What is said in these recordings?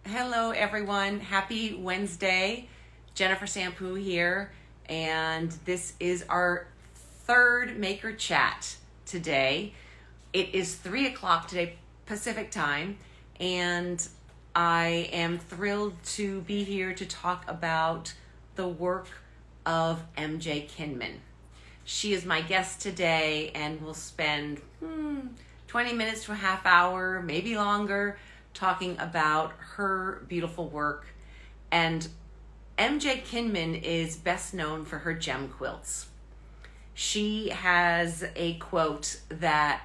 Hello, everyone. Happy Wednesday. Jennifer Sampou here, and this is our third Maker Chat today. It is 3 o'clock today, Pacific time, and I am thrilled to be here to talk about the work of MJ Kinman. She is my guest today, and we'll spend 20 minutes to a half hour, maybe longer, talking about her beautiful work. And MJ Kinman is best known for her gem quilts. She has a quote that,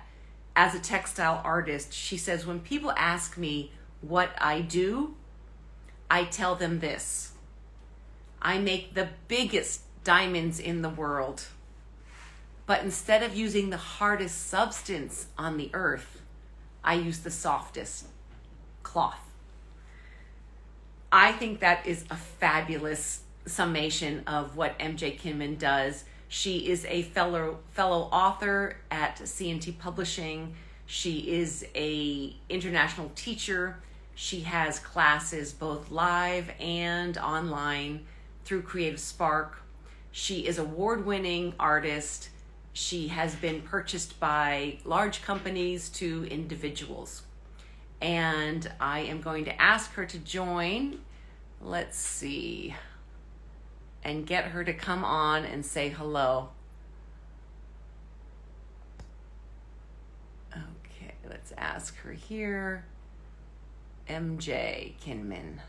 as a textile artist, she says, when people ask me what I do, I tell them this: I make the biggest diamonds in the world, but instead of using the hardest substance on the earth, I use the softest cloth. I think that is a fabulous summation of what MJ Kinman does. She is a fellow author at C&T Publishing. She is a international teacher. She has classes both live and online through Creative Spark. She is award-winning artist. She has been purchased by large companies to individuals. And I am going to ask her to join. Let's see. And get her to come on and say hello. Okay, let's ask her here. MJ Kinman.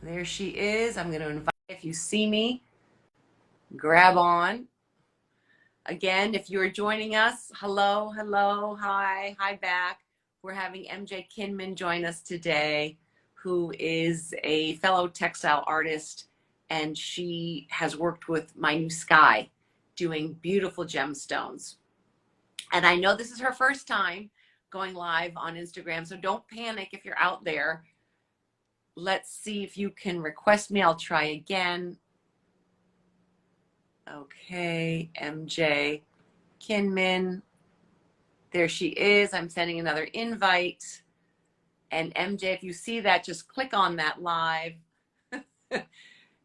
There she is. I'm going to invite, if you see me, grab on. Again, if you're joining us, hello, hi back. We're having MJ Kinman join us today, who is a fellow textile artist, and she has worked with My New Sky doing beautiful gemstones. And I know this is her first time going live on Instagram, so don't panic if you're out there. Let's see if you can request me. I'll try again. Okay, MJ Kinman. There she is. I'm sending another invite. And MJ, if you see that, just click on that live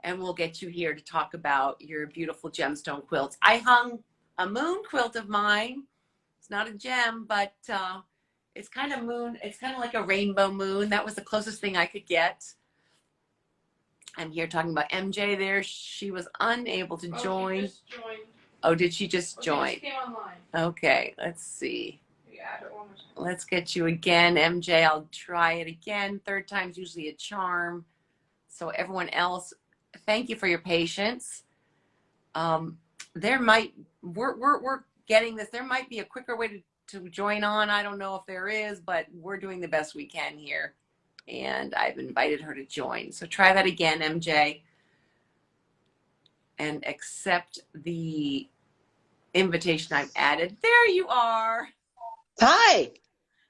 and we'll get you here to talk about your beautiful gemstone quilts. I hung a moon quilt of mine. It's not a gem, but it's kind of moon. It's kind of like a rainbow moon. That was the closest thing I could get. I'm here talking about MJ there. She was unable to join. She just joined. Oh, did she just join? She just came online. Okay, let's see. Yeah, I don't want to. Let's get you again, MJ. I'll try it again. Third time's usually a charm. So everyone else, thank you for your patience. We're getting this. There might be a quicker way to join on. I don't know if there is, but we're doing the best we can here. And I've invited her to join. So try that again, MJ. And accept the invitation I've added. There you are. Hi.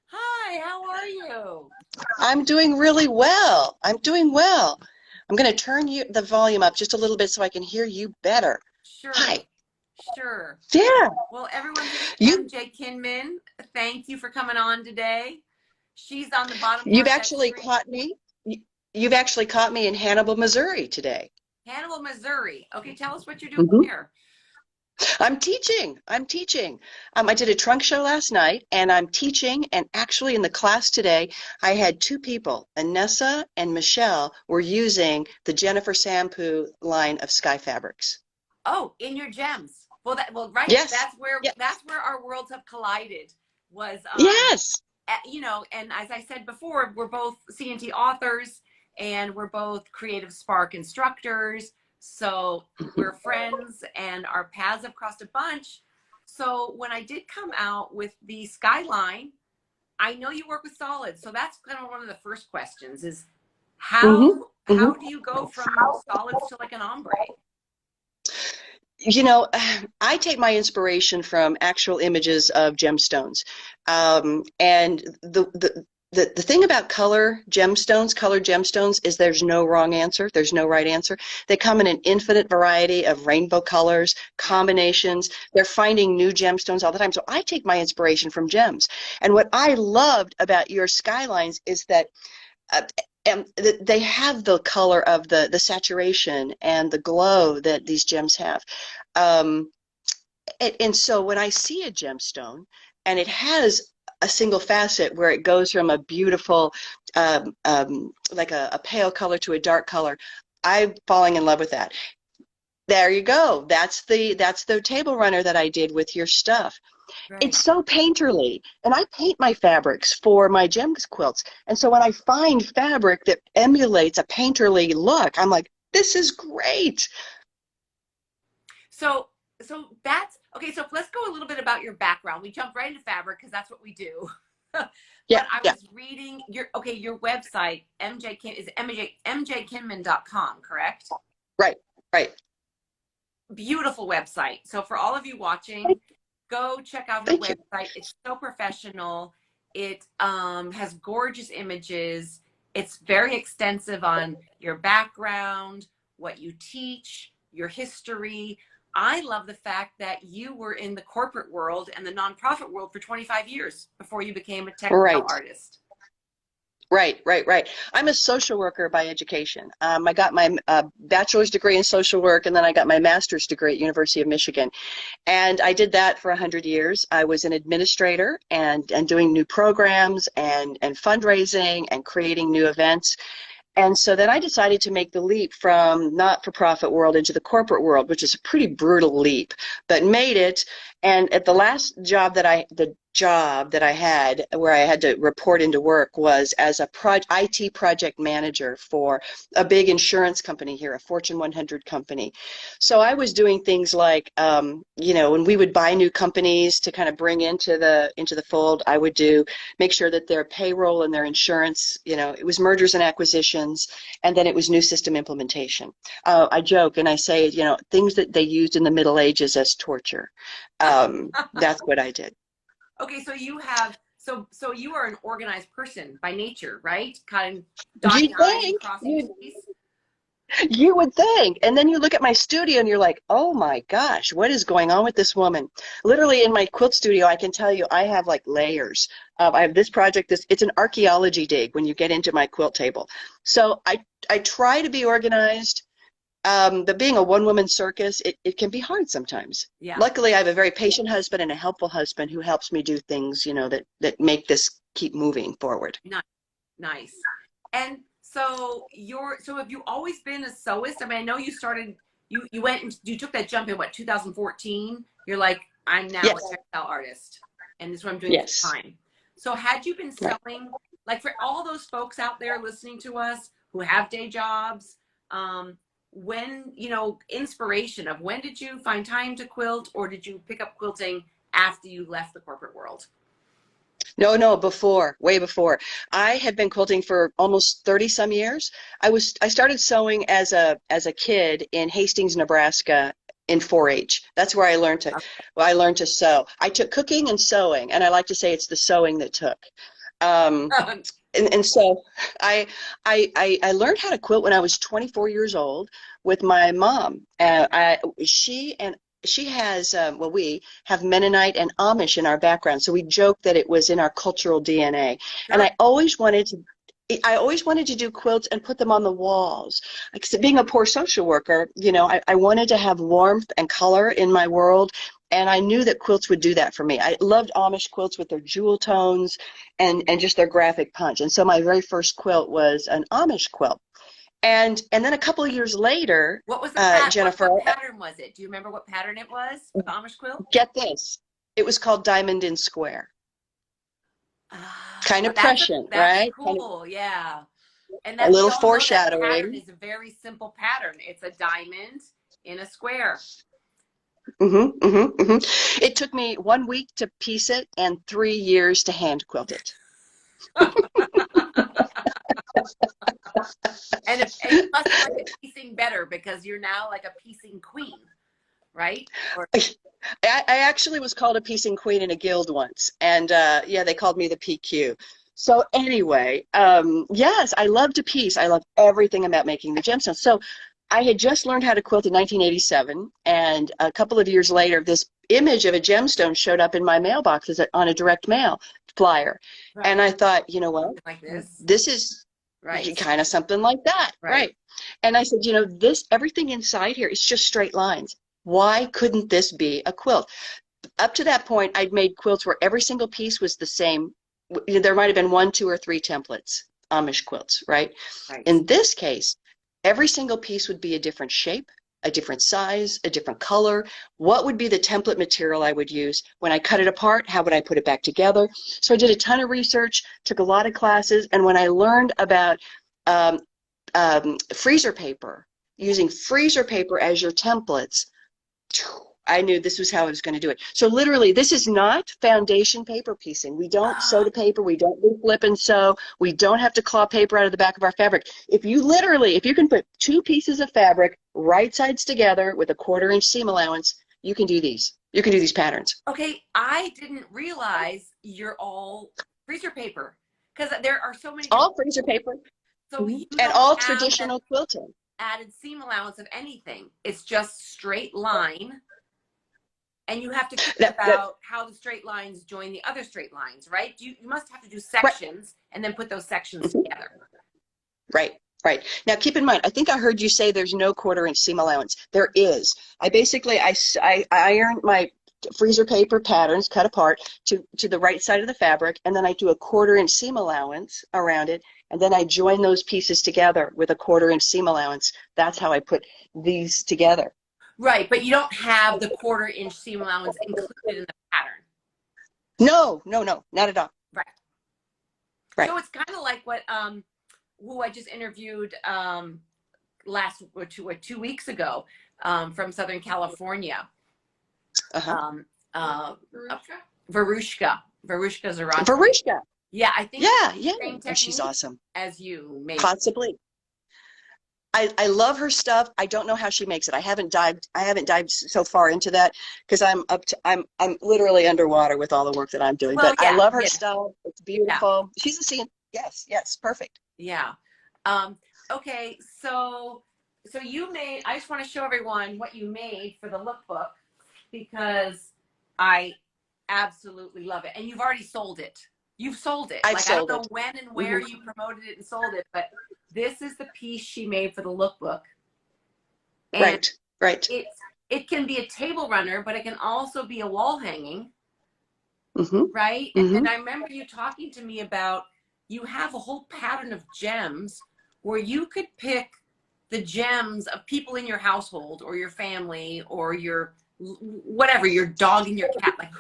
Hi, how are you? I'm doing really well. I'm doing well. I'm going to turn the volume up just a little bit so I can hear you better. Sure. Hi. Sure. Yeah. Well, everyone, MJ Kinman, thank you for coming on today. She's on the bottom. You've actually caught me. You've actually caught me in Hannibal, Missouri today. Hannibal, Missouri. Okay, tell us what you're doing here. I'm teaching. I did a trunk show last night, and I'm teaching. And actually, in the class today, I had two people, Anessa and Michelle, were using the Jennifer Sampou line of Sky Fabrics. Oh, in your gems. Right. Yes. That's where our worlds have collided. Yes. You know, and as I said before, we're both C&T authors, and we're both Creative Spark instructors. So we're friends, and our paths have crossed a bunch. So when I did come out with the Skyline, I know you work with solids. So that's kind of one of the first questions is how do you go from solids to like an ombre? You know, I take my inspiration from actual images of gemstones. And the thing about colored gemstones is there's no wrong answer. There's no right answer. They come in an infinite variety of rainbow colors, combinations. They're finding new gemstones all the time. So I take my inspiration from gems. And what I loved about your skylines is that uh, and they have the color of the saturation and the glow that these gems have. Um, and so when I see a gemstone and it has a single facet where it goes from a beautiful, like a pale color to a dark color, I'm falling in love with that. There you go. That's the table runner that I did with your stuff. Right. It's so painterly, and I paint my fabrics for my gem quilts. And so when I find fabric that emulates a painterly look, I'm like, this is great. So, so that's okay. So let's go a little bit about your background. We jumped right into fabric because that's what we do. Yeah, But I yeah, was reading your website, MJ Kim is MJKinman.com, correct? right, right. Beautiful website. So for all of you watching, go check out her Thank you. website. It's so professional. It has gorgeous images. It's very extensive on your background, what you teach, your history. I love the fact that you were in the corporate world and the nonprofit world for 25 years before you became a textile Right. artist. Right, right, right. I'm a social worker by education. I got my bachelor's degree in social work, and then I got my master's degree at University of Michigan. And I did that for 100 years. I was an administrator and doing new programs and fundraising and creating new events. And so then I decided to make the leap from not-for-profit world into the corporate world, which is a pretty brutal leap, but made it. And at the last job the job that I had where I had to report into work was as a IT project manager for a big insurance company here, a Fortune 100 company. So I was doing things like, when we would buy new companies to kind of bring into the fold, I would make sure that their payroll and their insurance, it was mergers and acquisitions, and then it was new system implementation. I joke and I say, things that they used in the Middle Ages as torture. That's what I did. Okay, so you are an organized person by nature, right? Kind of You dotting I's and think crossing you T's. you would think, and then you look at my studio and you're like, oh my gosh, what is going on with this woman? Literally in my quilt studio, I can tell you I have like layers. I have this project. It's an archaeology dig when you get into my quilt table. So I try to be organized. But being a one-woman circus, it can be hard sometimes. Yeah. Luckily, I have a very patient husband and a helpful husband who helps me do things, that make this keep moving forward. Nice. Nice. And so have you always been a sewist? I mean, I know you went and you took that jump in what, 2014? You're like, I'm now a Yes, textile artist and this is what I'm doing full yes, time. So had you been right. sewing, like for all those folks out there listening to us who have day jobs, when, inspiration of when did you find time to quilt, or did you pick up quilting after you left the corporate world? No, no, before, way before. I had been quilting for almost 30 some years. I started sewing as a kid in Hastings, Nebraska in 4-H. That's where I learned to sew. I took cooking and sewing, and I like to say it's the sewing that took. Um, and so I learned how to quilt when I was 24 years old with my mom. She has, we have Mennonite and Amish in our background, so we joke that it was in our cultural DNA. And Sure. I always wanted to do quilts and put them on the walls. Like, so being a poor social worker, I wanted to have warmth and color in my world, and I knew that quilts would do that for me. I loved Amish quilts with their jewel tones and just their graphic punch. And so my very first quilt was an Amish quilt. And then a couple of years later, What was the pat? Jennifer, What pattern was it? Do you remember what pattern it was for the Amish quilt? get this. It was called Diamond in Square. Kind of prescient, That's right? Kind of cool. Yeah, and a that we little all know that pattern foreshadowing. is a very simple pattern. It's a diamond in a square. It took me 1 week to piece it and 3 years to hand quilt it. And you must like it piecing better because you're now like a piecing queen, right? Or I actually was called a piecing queen in a guild once, and yeah, they called me the PQ. So anyway, yes, I love to piece. I love everything about making the gemstones. So I had just learned how to quilt in 1987, and a couple of years later, this image of a gemstone showed up in my mailbox on a direct mail flyer. And right, I thought, you know what? like this. This is Right. Kind of something like that, Right. right? And I said, this everything inside here is just straight lines. Why couldn't this be a quilt? Up to that point, I'd made quilts where every single piece was the same. There might have been one, two, or three templates, Amish quilts, right? Right. In this case, every single piece would be a different shape, a different size, a different color. What would be the template material I would use? When I cut it apart, how would I put it back together? So I did a ton of research, took a lot of classes, and when I learned about um, freezer paper, using freezer paper as your templates, I knew this was how I was going to do it. So literally, this is not foundation paper piecing. We don't sew to paper. We don't do flip and sew. We don't have to claw paper out of the back of our fabric. If you can put two pieces of fabric right sides together with a 1/4 inch seam allowance, you can do these. You can do these patterns. Okay, I didn't realize you're all freezer paper because there are so many different. All freezer paper. So you And don't all have that traditional quilting. added seam allowance of anything. It's just straight line, and you have to think about how the straight lines join the other straight lines, right? You must have to do Right. sections and then put those sections together. Right. Right. Now, keep in mind, I think I heard you say there's no 1/4 inch seam allowance. There is. I iron my freezer paper patterns cut apart to the right side of the fabric, and then I do a 1/4 inch seam allowance around it, and then I join those pieces together with a 1/4 inch seam allowance. That's how I put these together. Right, but you don't have the 1/4 inch seam allowance included in the pattern. No, no, no, not at all. Right. Right. So it's kind of like what who I just interviewed last or 2 weeks ago from Southern California. Uh-huh. Varushka Zarate. Varushka. Yeah, I think Yeah, yeah. same And she's technique awesome. as you, maybe. Possibly. I love her stuff. I don't know how she makes it. I haven't dived so far into that because I'm literally underwater with all the work that I'm doing. Well, But yeah, I love her yeah, stuff. It's beautiful. She's a scene. Yes, yes, perfect. yeah. Okay, so you made. I just want to show everyone what you made for the lookbook because I absolutely love it, and you've already sold it. You've sold it. I've Like I don't sold know it. when and where you promoted it and sold it, but this is the piece she made for the lookbook. And Right, right. it can be a table runner, but it can also be a wall hanging, Mm-hmm. right? Mm-hmm. And I remember you talking to me about you have a whole pattern of gems where you could pick the gems of people in your household or your family or your whatever, your dog and your cat, like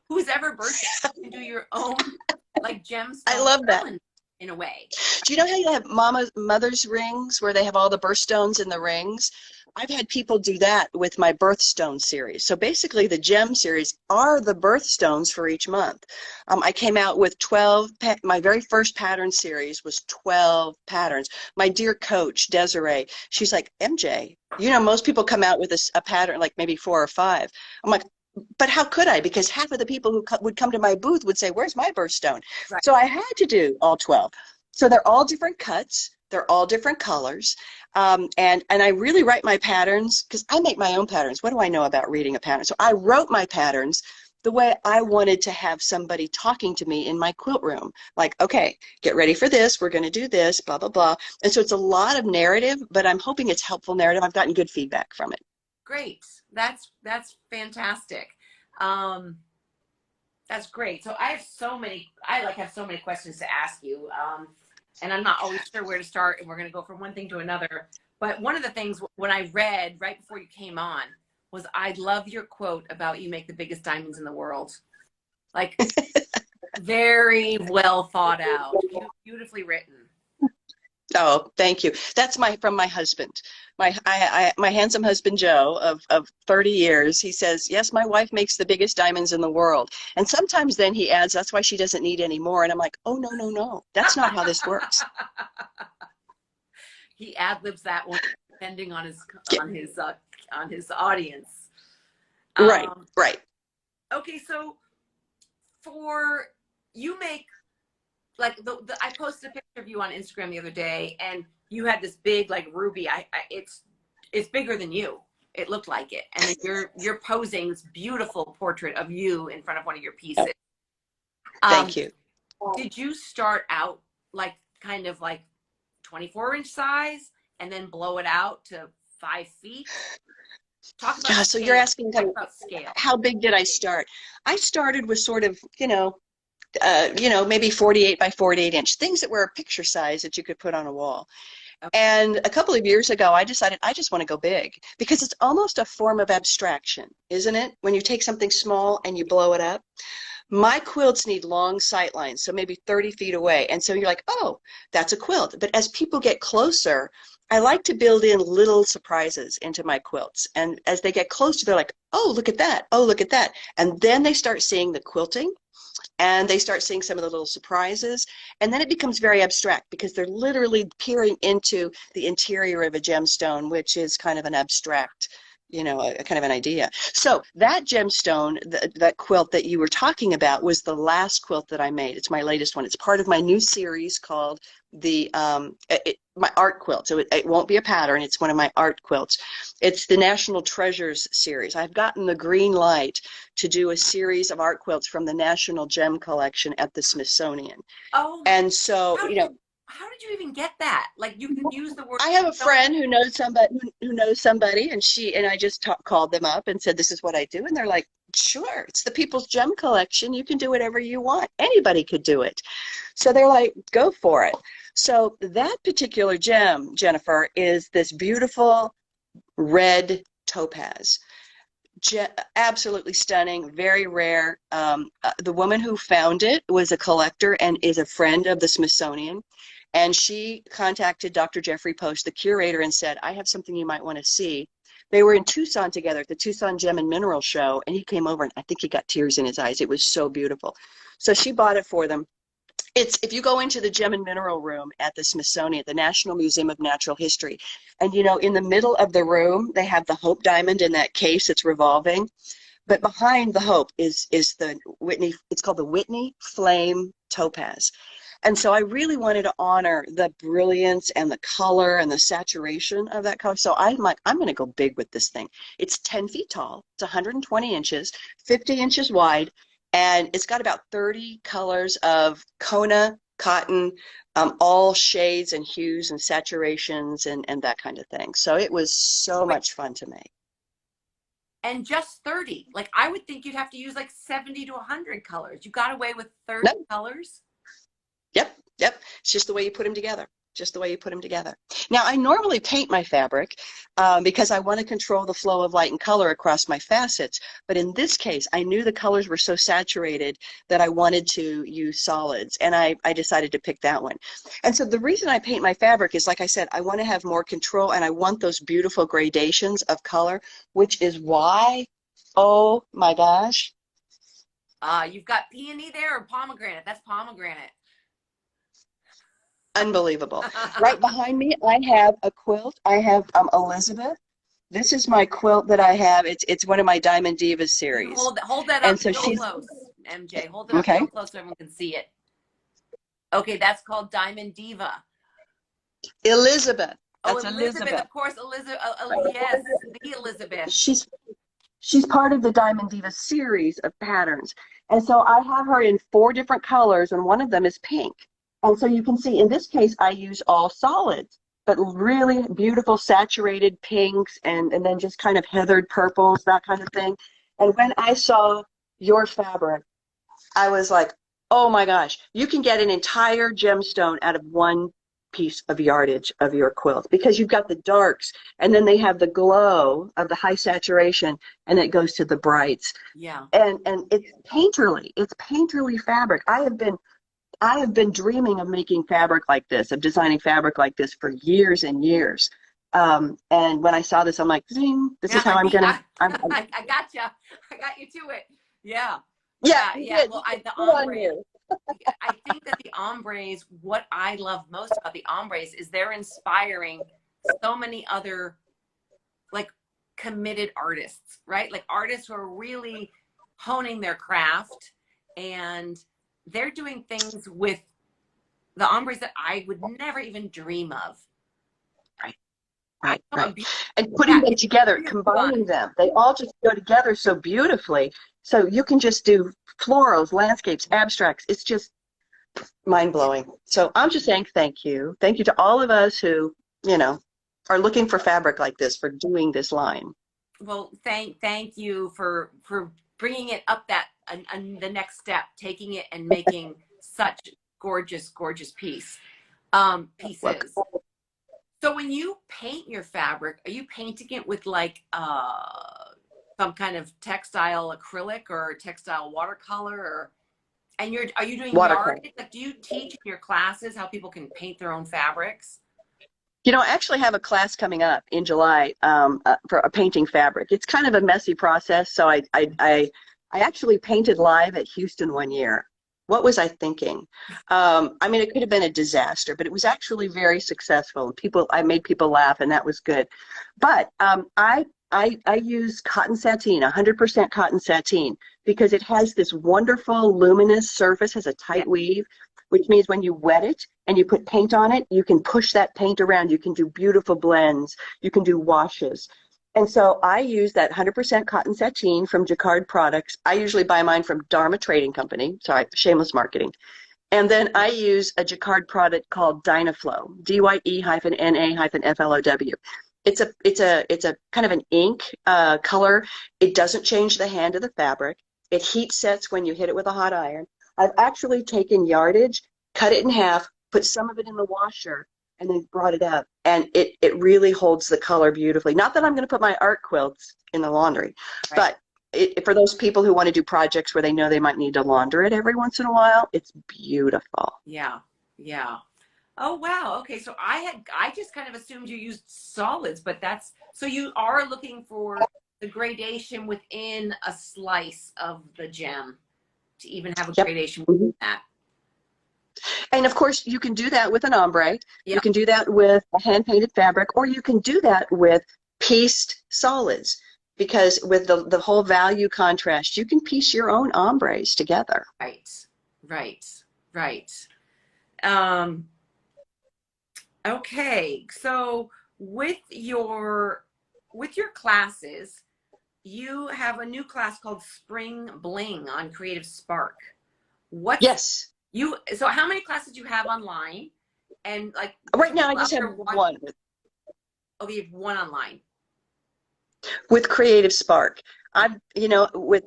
who's ever birthday, you can do your own like gemstone. I love that. In a way. Do you know how you have mother's rings where they have all the birthstones in the rings? I've had people do that with my birthstone series. So basically the gem series are the birthstones for each month. I came out with 12, my very first pattern series was 12 patterns. My dear coach, Desiree, she's like, MJ, most people come out with a pattern, like maybe 4 or 5. I'm like, but how could I? Because half of the people who would come to my booth would say, where's my birthstone? Right. So I had to do all 12. So they're all different cuts. They're all different colors. And I really write my patterns because I make my own patterns. What do I know about reading a pattern? So I wrote my patterns the way I wanted to have somebody talking to me in my quilt room. Like, okay, get ready for this. We're going to do this, blah, blah, blah. And so it's a lot of narrative, but I'm hoping it's helpful narrative. I've gotten good feedback from it. Great. That's fantastic. That's great. So I have so many questions to ask you. And I'm not always sure where to start, and we're going to go from one thing to another. But one of the things when I read right before you came on was I love your quote about you make the biggest diamonds in the world. Like very well thought out, beautifully written. Oh, thank you. That's from my husband, my handsome husband Joe of 30 years. He says, yes, my wife makes the biggest diamonds in the world. And sometimes then he adds, that's why she doesn't need any more. And I'm like, oh no, no, no, that's not how this works. He ad-libs that one depending on his audience. Right, right. Okay, so for you make. Like I posted a picture of you on Instagram the other day, and you had this big like ruby. It's bigger than you. It looked like it, and you're posing this beautiful portrait of you in front of one of your pieces. Thank you. Did you start out like kind of like 24-inch size and then blow it out to 5 feet. Talk about So you're scale. asking Talk about scale. how big did I start? I started with sort of, maybe 48 by 48 inch, things that were a picture size that you could put on a wall. Okay. And a couple of years ago, I decided I just want to go big because it's almost a form of abstraction, isn't it? When you take something small and you blow it up. My quilts need long sight lines, so maybe 30 feet away. And so you're like, oh, that's a quilt. But as people get closer, I like to build in little surprises into my quilts. And as they get closer, they're like, oh, look at that. Oh, look at that. And then they start seeing the quilting and they start seeing some of the little surprises. And then it becomes very abstract because they're literally peering into the interior of a gemstone, which is kind of an abstract, a kind of an idea. So that gemstone, that quilt that you were talking about, was the last quilt that I made. It's my latest one. It's part of my new series called my art quilt. So it won't be a pattern. It's one of my art quilts. It's the National Treasures series. I've gotten the green light to do a series of art quilts from the National Gem Collection at the Smithsonian. Oh, and so, how did you even get that? Like, you can use the word. I have a friend who knows somebody, and I just called them up and said, this is what I do. And they're like, sure, it's the People's Gem Collection. You can do whatever you want. Anybody could do it. So they're like, go for it. So that particular gem, Jennifer, is this beautiful red topaz. Absolutely stunning, very rare. The woman who found it was a collector and is a friend of the Smithsonian. And she contacted Dr. Jeffrey Post, the curator, and said, I have something you might want to see. They were in Tucson together at the Tucson Gem and Mineral Show, and he came over, and I think he got tears in his eyes. It was so beautiful. So she bought it for them. If you go into the Gem and Mineral room at the Smithsonian, the National Museum of Natural History, and in the middle of the room, they have the Hope diamond in that case that's revolving. But behind the Hope is the Whitney, it's called the Whitney Flame Topaz. And so I really wanted to honor the brilliance and the color and the saturation of that color. So I'm like, I'm going to go big with this thing. It's 10 feet tall. It's 120 inches, 50 inches wide, and it's got about 30 colors of Kona cotton, all shades and hues and saturations and that kind of thing. So it was so much fun to make. And just 30. Like, I would think you'd have to use like 70 to 100 colors. You got away with 30 colors? Yep. It's just the way you put them together. Now, I normally paint my fabric because I want to control the flow of light and color across my facets. But in this case, I knew the colors were so saturated that I wanted to use solids. And I decided to pick that one. And so the reason I paint my fabric is, like I said, I want to have more control and I want those beautiful gradations of color, which is why, oh my gosh. You've got peony there or pomegranate? That's pomegranate. Unbelievable. Right behind me, I have a quilt. I have Elizabeth. This is my quilt that I have. It's one of my Diamond Divas series. Hold that up real close, MJ. Hold it up real close so everyone can see it. Okay, that's called Diamond Diva. Elizabeth. That's Elizabeth. Of course, Elizabeth. Yes, the Elizabeth. She's part of the Diamond Diva series of patterns. And so I have her in 4 different colors, and one of them is pink. And so you can see, in this case, I use all solids, but really beautiful saturated pinks and then just kind of heathered purples, that kind of thing. And when I saw your fabric, I was like, oh my gosh, you can get an entire gemstone out of one piece of yardage of your quilt because you've got the darks and then they have the glow of the high saturation and it goes to the brights. Yeah. And it's painterly fabric. I have been dreaming of making fabric like this, of designing fabric like this for years and years. And when I saw this, I'm like, zing, this is how I'm going to. I got you. I got you to it. Yeah. Yeah. Well, the ombre. I think that the ombres, what I love most about the ombres is they're inspiring so many other like committed artists, right? Like artists who are really honing their craft and they're doing things with the ombres that I would never even dream of. Right. And putting them together, combining them, they all just go together so beautifully. So you can just do florals, landscapes, abstracts. It's just Mind Yeah. blowing. So I'm just saying thank you. Thank you to all of us who, you know, are looking for fabric like this for doing this line. Well, thank you for bringing it up that and the next step, taking it and making such gorgeous Look, pieces. So when you paint your fabric, are you painting it with like some kind of textile acrylic or textile watercolor, or and are you doing watercolor. yardage? Like, do you teach in your classes how people can paint their own fabrics? You know, I actually have a class coming up in July for a painting fabric. It's kind of a messy process. So I actually painted live at Houston one year. What was I thinking? I mean, it could have been a disaster, but it was actually very successful. I made people laugh, and that was good. But I use cotton sateen, 100% cotton sateen, because it has this wonderful luminous surface, has a Yeah. tight weave, which means when you wet it and you put paint on it, you can push that paint around. You can do beautiful blends. You can do washes. And so I use that 100% cotton sateen from Jacquard Products. I usually buy mine from Dharma Trading Company. Sorry, shameless marketing. And then I use a Jacquard product called Dynaflow, DYE-NA-FLOW. It's a kind of an ink color. It doesn't change the hand of the fabric. It heat sets when you hit it with a hot iron. I've actually taken yardage, cut it in half, put some of it in the washer, and then brought it up. And it really holds the color beautifully. Not that I'm going to put my art quilts in the laundry, Right. but for those people who want to do projects where they know they might need to launder it every once in a while, it's beautiful. Yeah. Yeah. Oh wow. Okay. So I just kind of assumed you used solids, but that's so you are looking for the gradation within a slice of the gem to even have a Yep. gradation Mhm. within that. And of course, you can do that with an ombre. You Yep. can do that with a hand painted fabric, or you can do that with pieced solids. Because with the whole value contrast, you can piece your own ombres together. Right. Right. Right. Um, okay. So with your classes, you have a new class called Spring Bling on Creative Spark. What's Yes. you so how many classes do you have online? And like Right now, I people just out have there want one oh you have one online. with Creative Spark. I've, you know, with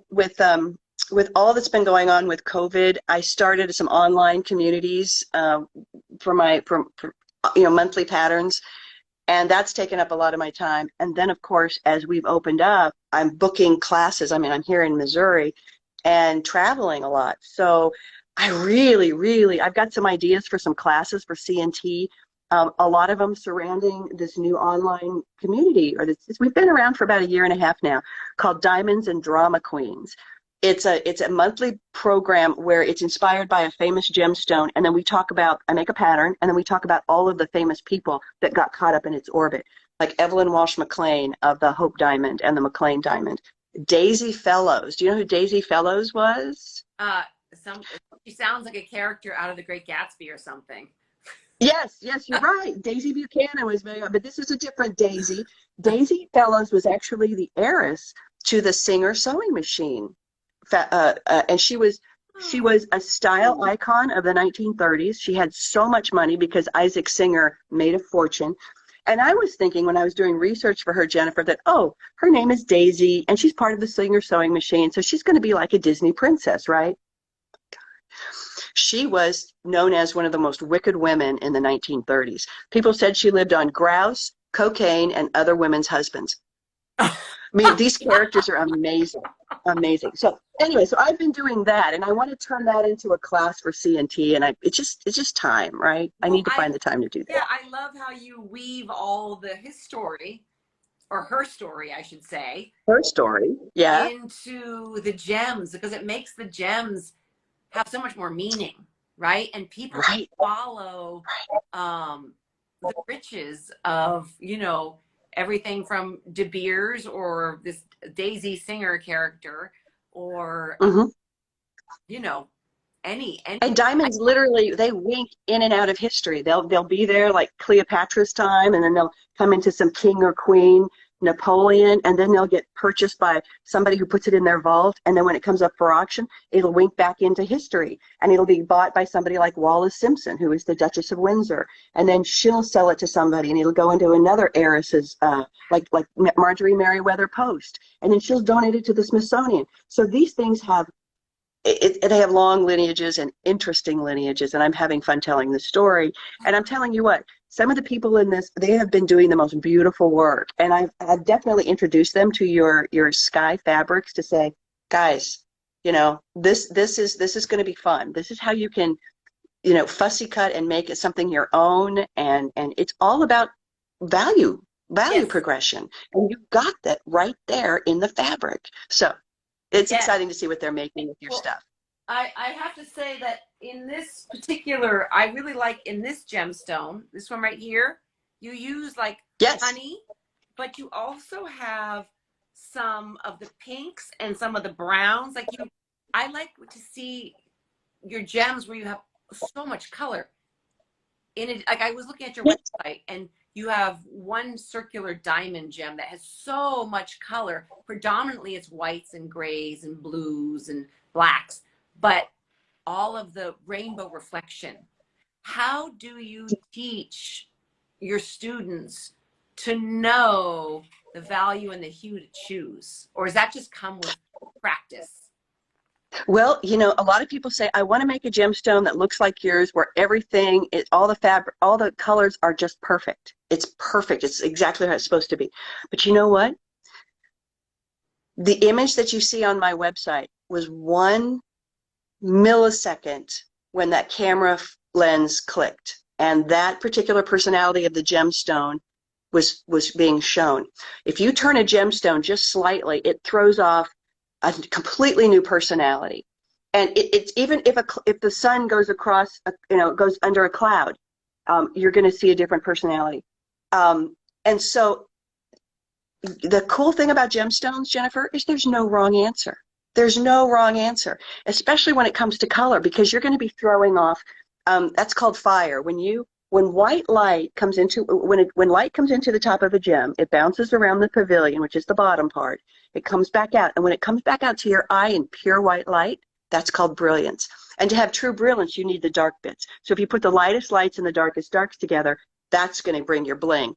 all that's been going on with COVID, I started some online communities for monthly patterns, and that's taken up a lot of my time. And then, of course, as we've opened up, I'm booking classes. I mean, I'm here in Missouri and traveling a lot. So I I've got some ideas for some classes for CNT. A lot of them surrounding this new online community, we've been around for about a year and a half now, called Diamonds and Drama Queens. It's a monthly program where it's inspired by a famous gemstone, and then I make a pattern, and then we talk about all of the famous people that got caught up in its orbit, like Evelyn Walsh McLean of the Hope Diamond and the McLean Diamond. Daisy Fellows. Do you know who Daisy Fellows was? Uh some she sounds like a character out of The Great Gatsby or something. Yes, you're right. Daisy Buchanan was but this is a different Daisy. Daisy Fellows was actually the heiress to the Singer sewing machine. And she was a style icon of the 1930s. She had so much money because Isaac Singer made a fortune. And I was thinking when I was doing research for her, Jennifer, that, oh, her name is Daisy and she's part of the Singer sewing machine. So she's going to be like a Disney princess, right? She was known as one of the most wicked women in the 1930s. People said she lived on grouse, cocaine, and other women's husbands. I mean, these characters are amazing, amazing. So anyway, so I've been doing that, and I want to turn that into a class for CNT, and it's just time, right? I Well, need to find the time to do yeah, that. I love how you weave all his story or her story, I should say, Her story, yeah, into the gems because it makes the gems have so much more meaning, right? And people can right. follow the riches of, everything from De Beers or this Daisy Singer character or, Hmm. you know, And any, diamonds literally they wink in and out of history. They'll be there like Cleopatra's time, and then they'll come into some king or queen. Napoleon, and then they'll get purchased by somebody who puts it in their vault. And then when it comes up for auction, it'll wink back into history, and it'll be bought by somebody like Wallis Simpson, who is the Duchess of Windsor. And then she'll sell it to somebody, and it'll go into another heiress's, like Marjorie Merriweather Post, and then she'll donate it to the Smithsonian. So these things have they have long lineages and interesting lineages, and I'm having fun telling the story. And I'm telling you what, some of the people in this, they have been doing the most beautiful work, and I've definitely introduced them to your Sky fabrics to say, guys, you know, this is going to be fun. This is how you can, you know, fussy cut and make it something your own, and it's all about value Yes. progression, and you got that right there in the fabric. So it's exciting to see what they're making with your stuff. I have to say that in this particular, I really like in this gemstone, this one right here, you use like honey, but you also have some of the pinks and some of the browns. Like I like to see your gems where you have so much color in it. Like I was looking at your website, and you have one circular diamond gem that has so much color. Predominantly it's whites and grays and blues and blacks, but all of the rainbow reflection. How do you teach your students to know the value and the hue to choose? Or does that just come with practice? Well, you know, a lot of people say, I want to make a gemstone that looks like yours, where everything is, all the fabric, all the colors are just perfect. It's perfect. It's exactly how it's supposed to be. But you know what? The image that you see on my website was 1 millisecond when that camera lens clicked, and that particular personality of the gemstone was being shown. If you turn a gemstone just slightly, it throws off a completely new personality. And it's even if the sun goes across, goes under a cloud, you're going to see a different personality. And so the cool thing about gemstones, Jennifer, is there's no wrong answer. There's no wrong answer, especially when it comes to color, because you're going to be throwing off, that's called fire. When white light comes into, when light comes into the top of a gem, it bounces around the pavilion, which is the bottom part. It comes back out. And when it comes back out to your eye in pure white light, that's called brilliance. And to have true brilliance, you need the dark bits. So if you put the lightest lights and the darkest darks together, that's going to bring your bling.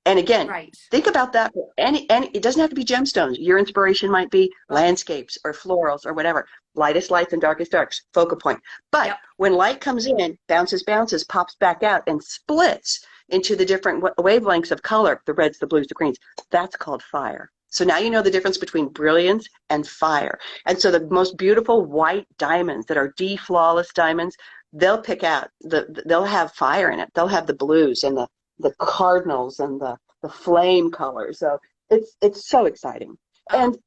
And again, think about that. It doesn't have to be gemstones. Your inspiration might be landscapes or florals or whatever. Lightest lights and darkest darks, focal point. But when light comes in, bounces, pops back out, and splits into the different wavelengths of color, the reds, the blues, the greens, that's called fire. So now you know the difference between brilliance and fire. And so the most beautiful white diamonds that are flawless diamonds, they'll pick out, they'll have fire in it. They'll have the blues and the cardinals and the flame colors. So it's so exciting. And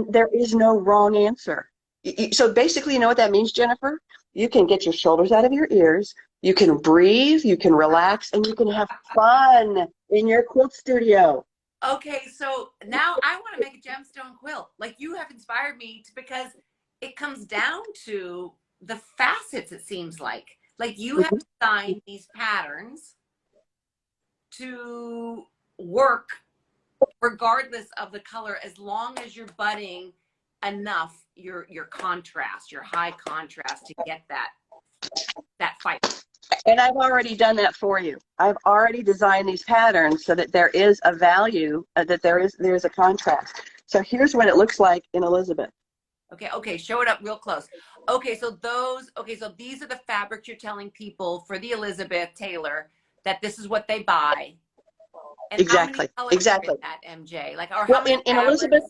there is no wrong answer. So basically, you know what that means, Jennifer? You can get your shoulders out of your ears, you can breathe, you can relax, and you can have fun in your quilt studio. Okay, so now I want to make a gemstone quilt. Like, you have inspired me because it comes down to the facets, it seems like. Like, you have designed these patterns to work regardless of the color, as long as you're budding enough your contrast, your high contrast, to get that fight. And I've already done that for you. I've already designed these patterns so that there is a value, that there is a contrast. So here's what it looks like in Elizabeth. Okay, show it up real close. Okay, so these are the fabrics you're telling people for the Elizabeth Taylor that this is what they buy. And exactly. How many colors are in that, MJ? Like, or how many in Elizabeth?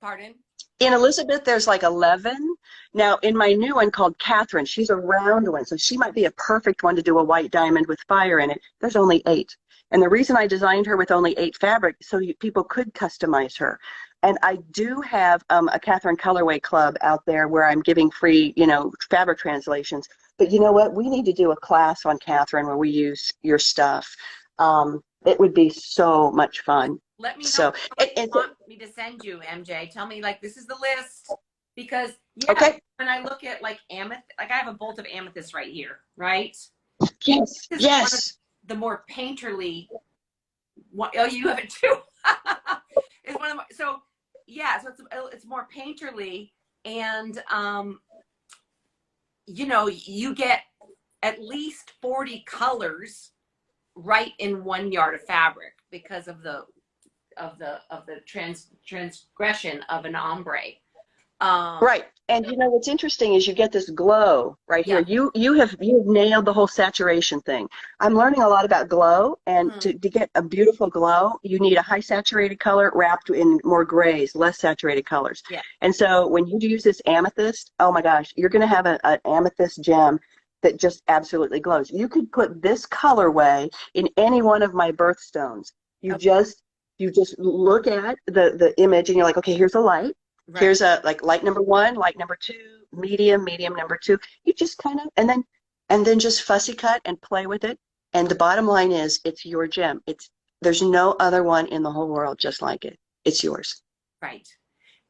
Pardon? In Elizabeth, there's like 11. Now, in my new one called Catherine, she's a round one, so she might be a perfect one to do a white diamond with fire in it. There's only 8. And the reason I designed her with only 8 fabrics, so people could customize her. And I do have a Catherine Colorway Club out there where I'm giving free, fabric translations. But you know what? We need to do a class on Catherine where we use your stuff. It would be so much fun. Let me know what you want me to send you, MJ. Tell me, like, this is the list. Because, when I look at, like, amethyst, like, I have a bolt of amethyst right here, right? Yes, this is one of the more painterly. Oh, you have it too. so yeah, so it's more painterly, and you know, you get at least 40 colors right in 1 yard of fabric because of the transgression of an ombre. Right. And you know what's interesting is you get this glow right here. Yeah. You've nailed the whole saturation thing. I'm learning a lot about glow, and to get a beautiful glow, you need a high saturated color wrapped in more grays, less saturated colors. Yeah. And so when you use this amethyst, oh my gosh, you're going to have an amethyst gem that just absolutely glows. You could put this colorway in any one of my birthstones. You just look at the image and you're like, okay, here's a light. Right. Here's a like light number 1, light number 2, medium number 2. You just kind of and then just fussy cut and play with it. And the bottom line is, it's your gem. There's no other one in the whole world just like it. It's yours. Right.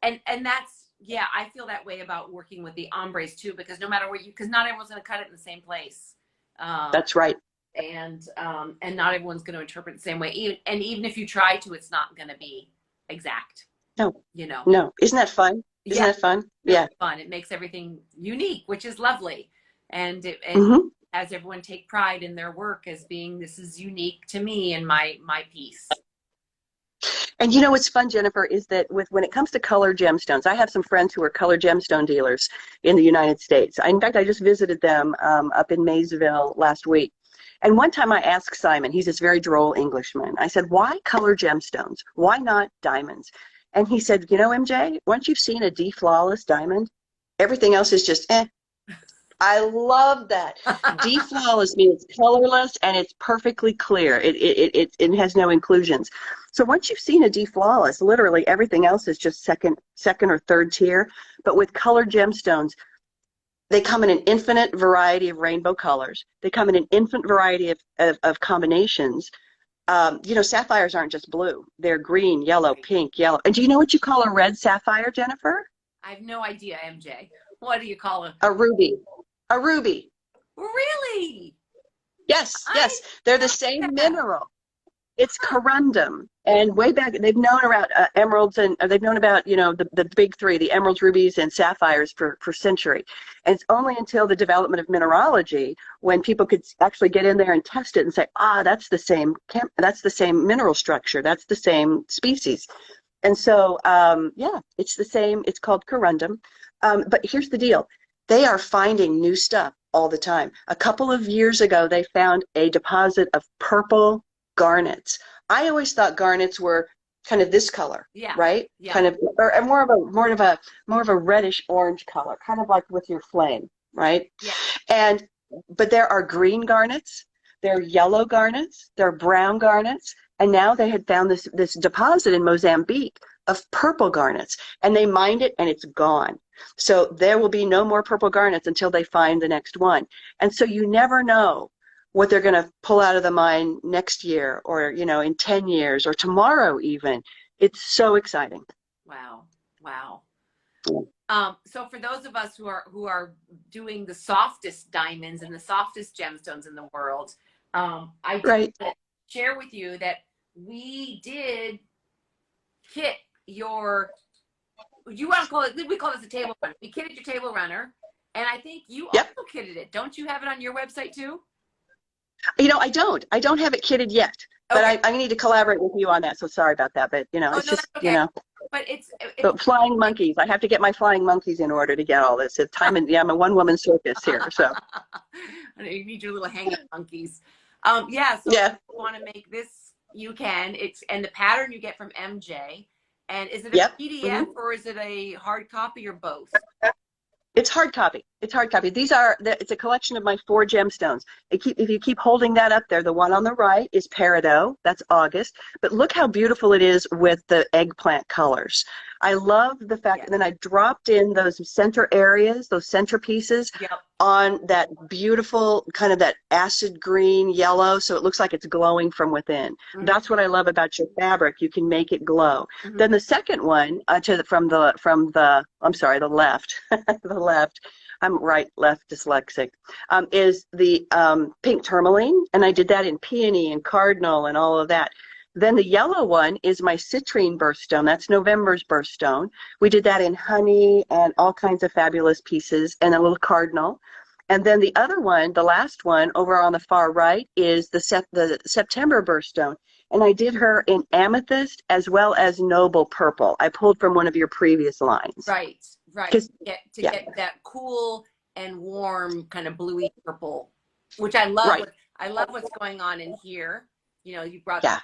And that's, yeah, I feel that way about working with the ombres too, because no matter what because not everyone's going to cut it in the same place. That's right. And not everyone's going to interpret it the same way. Even if you try to, it's not going to be exact. No, you know. No, isn't that fun? Isn't that fun? Yeah, fun. It makes everything unique, which is lovely, and has everyone take pride in their work as being, this is unique to me and my piece. And you know what's fun, Jennifer, is that when it comes to color gemstones, I have some friends who are color gemstone dealers in the United States. In fact, I just visited them up in Maysville last week. And one time I asked Simon, he's this very droll Englishman, I said, why color gemstones? Why not diamonds? And he said, you know, MJ, once you've seen a D-flawless diamond, everything else is just eh. I love that. D-flawless means it's colorless and it's perfectly clear. It has no inclusions. So once you've seen a D-flawless, literally everything else is just second or third tier. But with colored gemstones, they come in an infinite variety of rainbow colors. They come in an infinite variety of combinations. You know, sapphires aren't just blue. They're green, yellow, pink, yellow. And do you know what you call a red sapphire, Jennifer? I have no idea, MJ. What do you call it? A ruby. A ruby. Really? Yes, yes. They're the same mineral. It's corundum. And way back, they've known about emeralds, and they've known about, you know, the big three, the emeralds, rubies, and sapphires for centuries. And it's only until the development of mineralogy when people could actually get in there and test it and say, that's the same mineral structure, that's the same species. And so, yeah, it's the same. It's called corundum. But here's the deal. They are finding new stuff all the time. A couple of years ago, they found a deposit of purple garnets. I always thought garnets were kind of this color, right? Yeah. Kind of, or more of a reddish orange color, kind of like with your flame, right? Yeah. But there are green garnets, there are yellow garnets, there are brown garnets, and now they had found this deposit in Mozambique of purple garnets, and they mined it and it's gone. So there will be no more purple garnets until they find the next one. And so you never know what they're going to pull out of the mine next year, or, you know, in 10 years, or tomorrow even. It's so exciting. Wow. So for those of us who are doing the softest diamonds and the softest gemstones in the world, I did share with you that we did kit your, you want to call it, we call this a table runner. We kitted your table runner, and I think you also kitted it. Don't you have it on your website too? You know, I don't have it kitted yet, but I need to collaborate with you on that. So sorry about that, but you know, it's just, you know, but but flying monkeys. I have to get my flying monkeys in order to get all this. It's time, and I'm a one-woman circus here, so. You need your little hanging monkeys. So if you want to make this, you can. And the pattern you get from MJ. And is it a PDF or is it a hard copy, or both? It's hard copy. It's hard copy. It's a collection of my 4 gemstones. If you keep holding that up there, the one on the right is peridot. That's August. But look how beautiful it is with the eggplant colors. I love the fact that then I dropped in those center areas, those center pieces on that beautiful kind of that acid green yellow, so it looks like it's glowing from within. That's what I love about your fabric. You can make it glow. Then the second one from the left, the left. I'm right, left, dyslexic, is the pink tourmaline, and I did that in peony and cardinal and all of that. Then the yellow one is my citrine birthstone. That's November's birthstone. We did that in honey and all kinds of fabulous pieces and a little cardinal. And then the other one, the last one over on the far right is the September birthstone. And I did her in amethyst as well as noble purple. I pulled from one of your previous lines. Right, right. 'Cause- To yeah, get that cool and warm kind of bluey purple, which I love. right. I love what's going on in here. You know, you brought Yeah.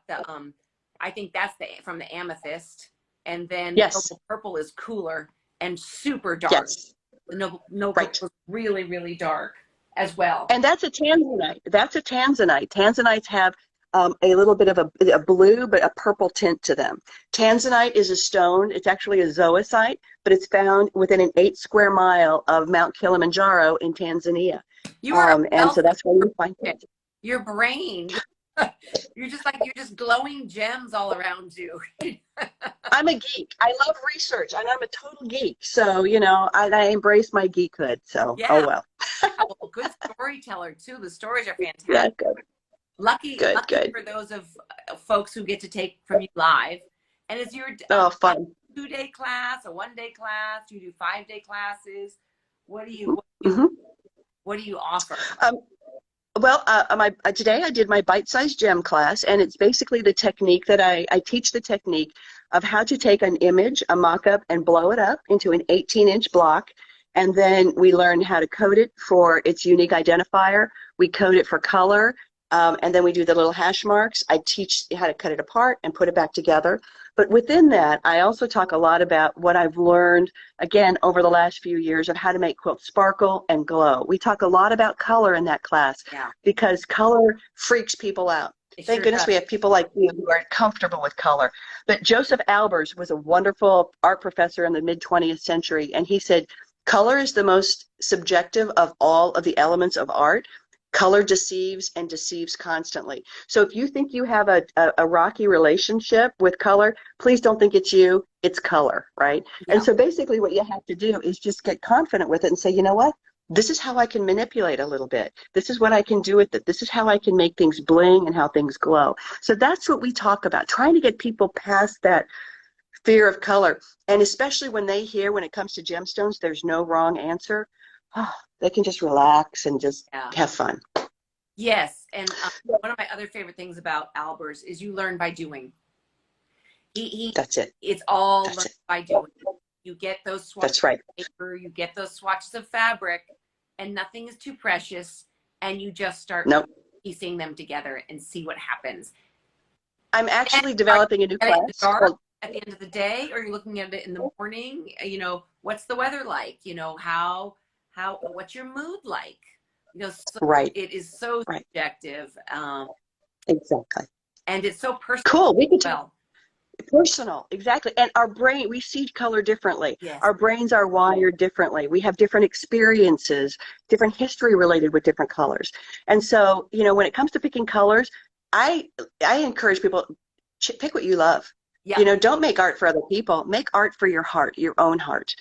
the I think that's from the amethyst, and then the Yes. noble purple is cooler and super dark. Yes. The noble Right. purple is really, really dark as well. And that's a tanzanite. That's a tanzanite. Tanzanites have a little bit of a blue, but a purple tint to them. Tanzanite is a stone. It's actually a zoisite, but it's found within an 8 square mile of Mount Kilimanjaro in Tanzania. You are and so that's where you find it. Your brain. You're just glowing gems all around you. I'm a geek. I love research, and I'm a total geek. So, you know, I embrace my geekhood. So, Yeah. oh well. Well, good storyteller too. The stories are fantastic. Yeah, good. Lucky Good. for those of folks who get to take from you live. And is your Fun. 2-day class, a 1-day class? Do you do 5-day classes? What do you offer? Today I did my bite-sized gem class, and it's basically the technique that I teach the technique of how to take an image, a mock-up, and blow it up into an 18-inch block. And then we learn how to code it for its unique identifier. We code it for color. And then we do the little hash marks. I teach how to cut it apart and put it back together. But within that, I also talk a lot about what I've learned, again, over the last few years of how to make quilts sparkle and glow. We talk a lot about color in that class because color freaks people out. Thank goodness we have people like you who are comfortable with color. But Joseph Albers was a wonderful art professor in the mid-20th century, and he said, color is the most subjective of all of the elements of art. Color deceives and deceives constantly. So if you think you have a rocky relationship with color, please don't think it's you, it's color, right? Yeah. And so basically what you have to do is just get confident with it and say, you know what? This is how I can manipulate a little bit. This is what I can do with it. This is how I can make things bling and how things glow. So that's what we talk about, trying to get people past that fear of color. And especially when they hear, when it comes to gemstones, there's no wrong answer. They can just relax and just have fun. Yes, and one of my other favorite things about Albers is you learn by doing. That's it. It's all learned by doing. You get those swatches That's right. of paper, you get those swatches of fabric, and nothing is too precious, and you just start piecing them together and see what happens. I'm actually developing a new class. At the end of the day, or you're looking at it in the morning, you know, what's the weather like? You know, what's your mood like? You know, it is so subjective. Exactly. And it's so personal. Cool. We could personal, exactly. And our brain, we see color differently. Yes. Our brains are wired differently. We have different experiences, different history related with different colors. And so, you know, when it comes to picking colors, I encourage people, pick what you love. Yeah. You know, don't make art for other people. Make art for your heart, your own heart.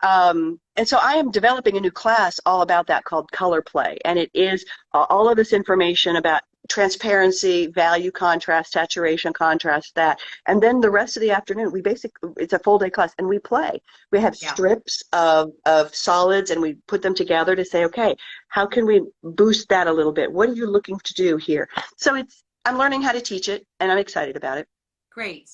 And so I am developing a new class all about that called Color Play. And it is all of this information about transparency, value contrast, saturation contrast, that. And then the rest of the afternoon, it's a full day class and we play. We have strips of solids and we put them together to say, okay, how can we boost that a little bit? What are you looking to do here? So I'm learning how to teach it and I'm excited about it. Great.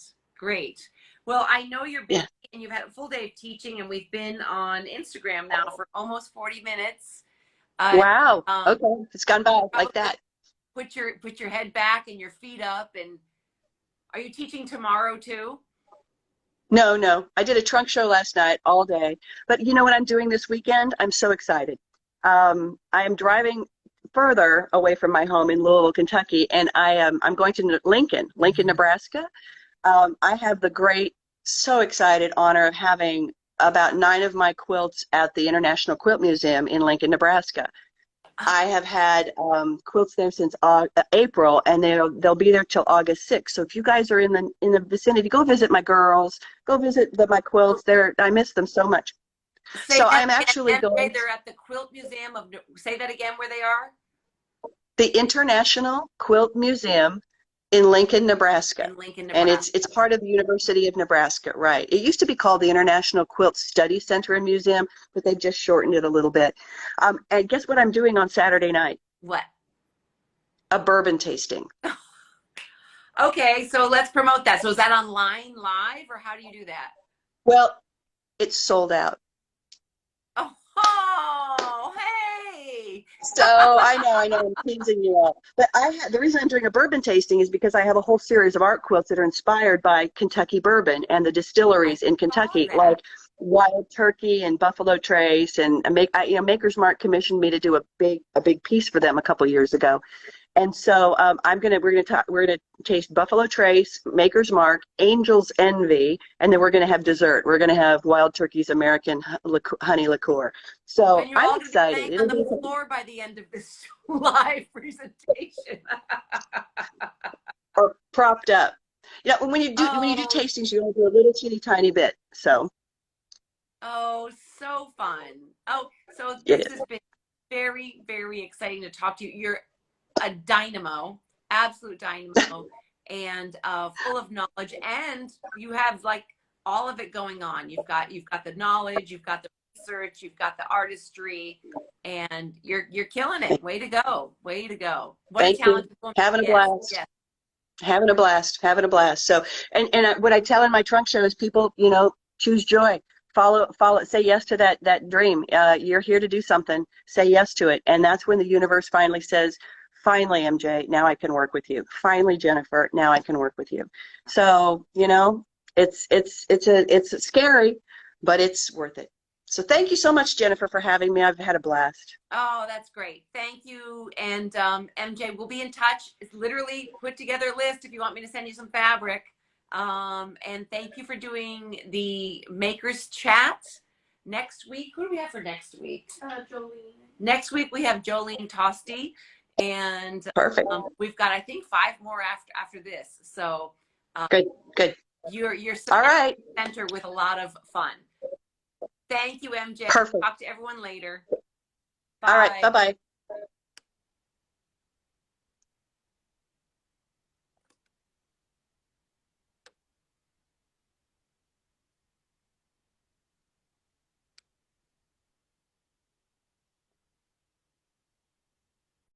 Well, I know you're busy and you've had a full day of teaching, and we've been on Instagram now for almost 40 minutes. Wow. Okay. It's gone by like that. Put your head back and your feet up. And are you teaching tomorrow too? No. I did a trunk show last night all day. But you know what I'm doing this weekend? I'm so excited. I am driving further away from my home in Louisville, Kentucky, and I'm going to Lincoln, Nebraska. I have the so excited honor of having about 9 of my quilts at the International Quilt Museum in Lincoln, Nebraska. I have had quilts there since April, and they'll be there till August 6th. So if you guys are in the vicinity, go visit my girls. Go visit my quilts. I miss them so much. I'm actually going. They're at the Quilt Museum say that again, where they are. The International Quilt Museum In Lincoln, Nebraska. in Lincoln, And Nebraska. it's part of the University of Nebraska, right? It used to be called the International Quilt Study Center and Museum, but they've just shortened it a little bit. And guess what I'm doing on Saturday night? What? A bourbon tasting. Okay, so let's promote that. So is that online live or how do you do that? Well, it's sold out. Oh, hey. So I know, I'm teasing you all. But the reason I'm doing a bourbon tasting is because I have a whole series of art quilts that are inspired by Kentucky bourbon and the I distilleries in saw Kentucky, that. like Wild Turkey and Buffalo Trace. And Maker's Mark commissioned me to do a big piece for them a couple years ago. And so we're gonna taste Buffalo Trace, Maker's Mark, Angel's Envy, and then we're gonna have dessert. We're gonna have Wild Turkey's American honey liqueur. So And you're I'm all going to be excited. laying on It'll the be floor by the end of this live presentation. or propped up. When you do Oh, tastings, you only do a little teeny tiny bit. So oh, so fun. Oh, so it this is has been very, very exciting to talk to you. You're a dynamo, absolute dynamo, and full of knowledge. And you have like all of it going on. You've got the knowledge, you've got the research, you've got the artistry, and you're killing it. Way to go! Way to go! What a thank you. talented woman. Having a Yes, blast. yes. Having a blast. Having a blast. So what I tell in my trunk show is people, choose joy. Follow, say yes to that dream. You're here to do something. Say yes to it. And that's when the universe finally says, finally, MJ, now I can work with you. Finally, Jennifer, now I can work with you. So, it's scary, but it's worth it. So thank you so much, Jennifer, for having me. I've had a blast. Oh, that's great. Thank you. And MJ, we'll be in touch. It's literally put together a list if you want me to send you some fabric. And thank you for doing the Makers Chat. Next week, who do we have for next week? Jolene. Next week we have Jolene Tosti, and Perfect. we've got I think 5 more after this. So Good, good. you're All right. center with a lot of fun. Thank you, MJ. Perfect. Talk to everyone later. All right. Bye. Bye-bye.